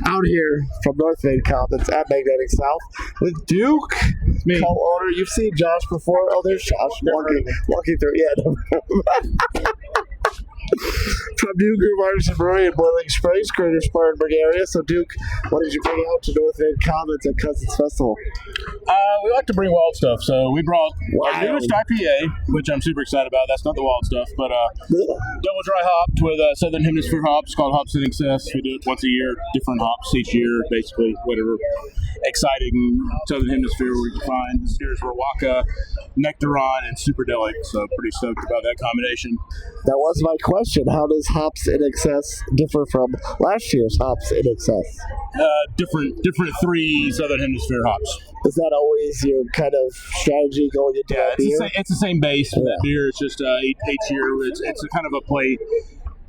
Out here from North Main Commons at Magnetic South with Duke, Me. co-owner. You've seen Josh before. Oh, there's Josh walking through. Yeah. From New Group Artisan Brewery in Boiling Springs, Greater Spartanburg area. So, Duke, what did you bring out to North Main Commons at Cousins Festival? We like to bring wild stuff, so we brought our Wild. newest IPA, which I'm super excited about. That's not the wild stuff, but double dry hopped with Southern Hemisphere hops called Hops in Excess. We do it once a year, different hops each year, basically whatever exciting Southern Hemisphere we can find. This year's Rawaka, Nectaron, and Superdelic, so pretty stoked about that combination. That was my question. How does Hops in Excess differ from last year's Hops in Excess? Different three Southern Hemisphere hops. Is that always your kind of strategy going into that beer? It's the same base for that beer. It's just each year it's a kind of a play,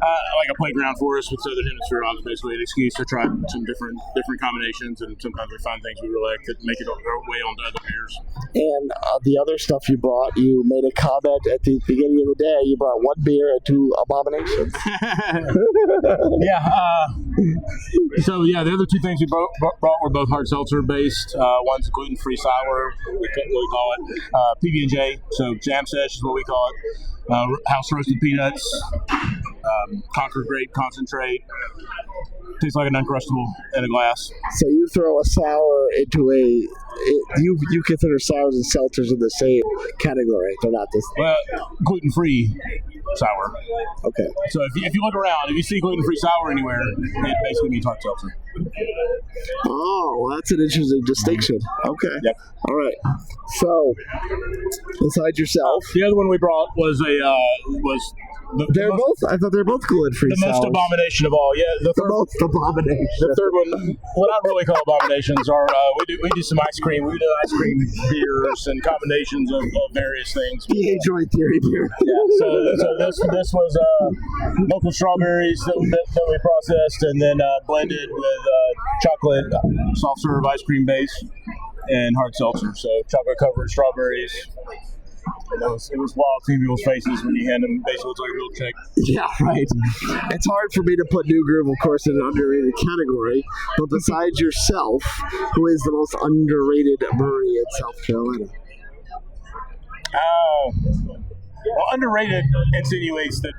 like a playground for us with Southern Hemisphere hops. Basically, an excuse to try some different combinations, and sometimes we find things we really like that make it our way onto other beers. And the other stuff you brought, you made a comment at the beginning of the day. You brought one beer and two abominations. So the other two things we brought were both hard seltzer based. One's gluten-free sour, we call it PB&J. So jam sesh is what we call it. House roasted peanuts, Concord grape concentrate. Tastes like an Uncrustable in a glass. So you throw a sour into you consider sours and seltzers in the same category. They're not this. Well, gluten-free sour. Okay. So if you look around, if you see gluten-free sour anywhere, it basically means hard seltzer. Oh, well, that's an interesting distinction. Okay. Yep. All right. So, besides yourself, The other one we brought was they're both. I thought they're both gluten-free. the most sours. abomination of all. Yeah, the The most abomination. The third one, what I really call abominations, are we do some ice cream. We do ice cream beers and combinations of various things. PA joint theory beer. Yeah, so this was local strawberries that we processed and then blended with chocolate soft serve ice cream base and hard seltzer. So chocolate covered strawberries. And it was wild seeing people's faces when you hand them. Basically, looks like a milkshake. Yeah, right. It's hard for me to put New Groove, of course, in an underrated category. But besides yourself, who is the most underrated brewery in South Carolina? Well, underrated insinuates that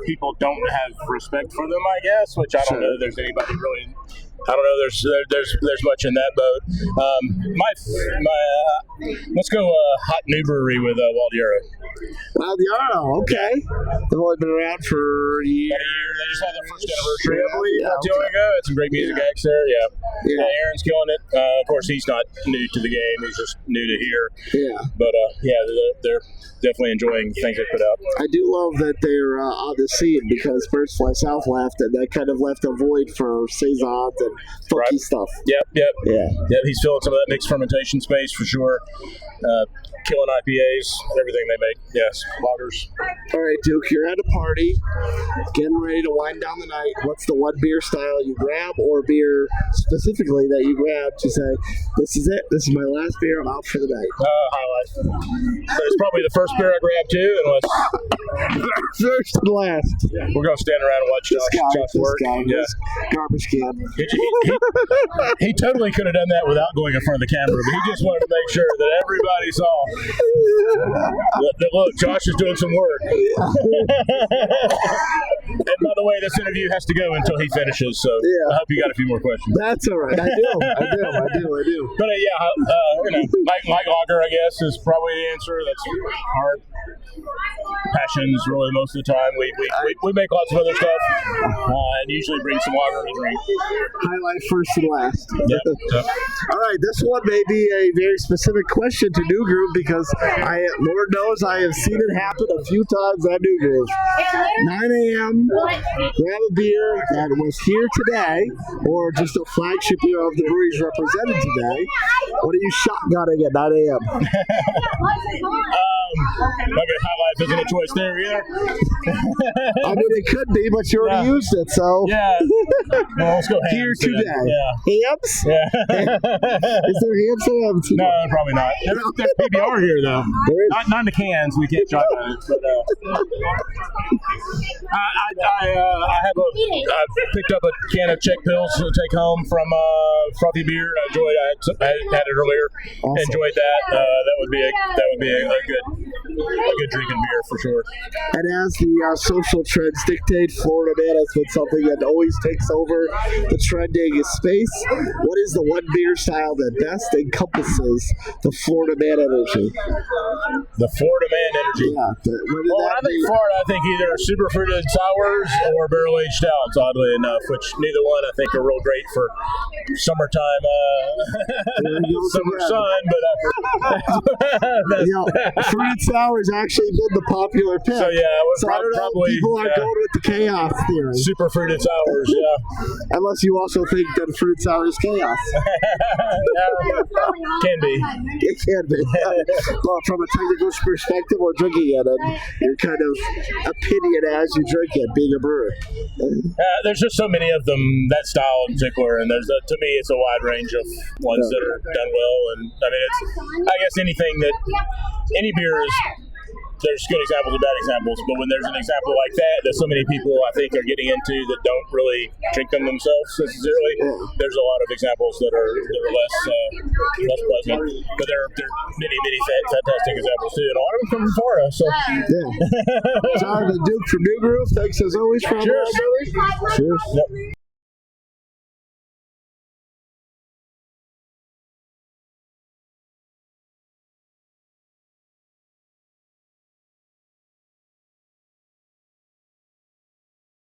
people don't have respect for them, I guess, which I don't know that there's anybody really. I don't know. There's much in that boat. Let's go Hot New Brewery with Waldiero. Valdiaro, okay. They've only been around for years. They just had their first anniversary, I believe, Yeah, not too long ago. Had some great music acts there. Yeah. Aaron's killing it. Of course, he's not new to the game. He's just new to here. Yeah. But they're definitely enjoying things they put out. I do love that they're on the scene because Birds Fly South left, and that kind of left a void for saisons and funky stuff. Yep. Yeah. He's filling some of that mixed fermentation space for sure. Killing IPAs, everything they make. Yes, lagers. All right, Duke, you're at a party, getting ready to wind down the night. What's the one beer style you grab, or beer specifically that you grab to say, this is it, this is my last beer, I'm out for the night? Highlight. So it's probably the first beer I grabbed too, unless First and last. we're going to stand around and watch Josh work. This garbage can. He totally could have done that without going in front of the camera, but he just wanted to make sure that everybody saw. Look, Josh is doing some work. And by the way, this interview has to go until he finishes, so I hope you got a few more questions. That's all right. I do. But Mike Lager, I guess, is probably the answer. That's hard. Passions, really, most of the time. We make lots of other stuff, and usually bring some water to drink. Highlight first and last. Yep. All right, this one may be a very specific question to New Groove because Lord knows I have seen it happen a few times at New Groove. 9 a.m., grab a beer that was here today, or just a flagship beer of the breweries represented today. What are you shotgunning at 9 a.m.? I guess high life isn't a choice there either. I mean, it could be, but you already used it, so. Yeah. Well, let's go hams. Here today. Yeah. Hams? Yeah. Is there hams or hams? No, probably not. There's PBR here, though. Not in the cans. We can't shotgun it. But I picked up a can of Czech Pills to take home from Frothy Beer. I had it earlier. Awesome. Enjoyed that. That would be a good drinking beer for sure. And as the social trends dictate, Florida Man has been something that always takes over the trending space. What is the one beer style that best encompasses the Florida Man energy? The Florida Man energy. Yeah. When I think Florida, I think either super fruited sours or barrel aged stouts. Oddly enough, which neither one I think are real great for summertime, summer sun. But fruit sours actually been the popular pick. So yeah, I don't know. probably People are going with the chaos theory. Super fruited sours, yeah. Unless you also think that fruit sour is chaos. Can be. It can be. Well, from a technical perspective or drinking it, and your kind of opinion as you drink it, being a brewer. There's just so many of them, that style in particular, and to me, it's a wide range of ones that are done well. And I mean, I guess any beer is. There's good examples and bad examples, but when there's an example like that so many people I think are getting into that don't really drink them themselves necessarily, there's a lot of examples that are less pleasant, but there are many fantastic examples too, and a lot of them come from Florida. So Jonathan Duke from New Groove, thanks as always for having us. Cheers. Cheers. Yep.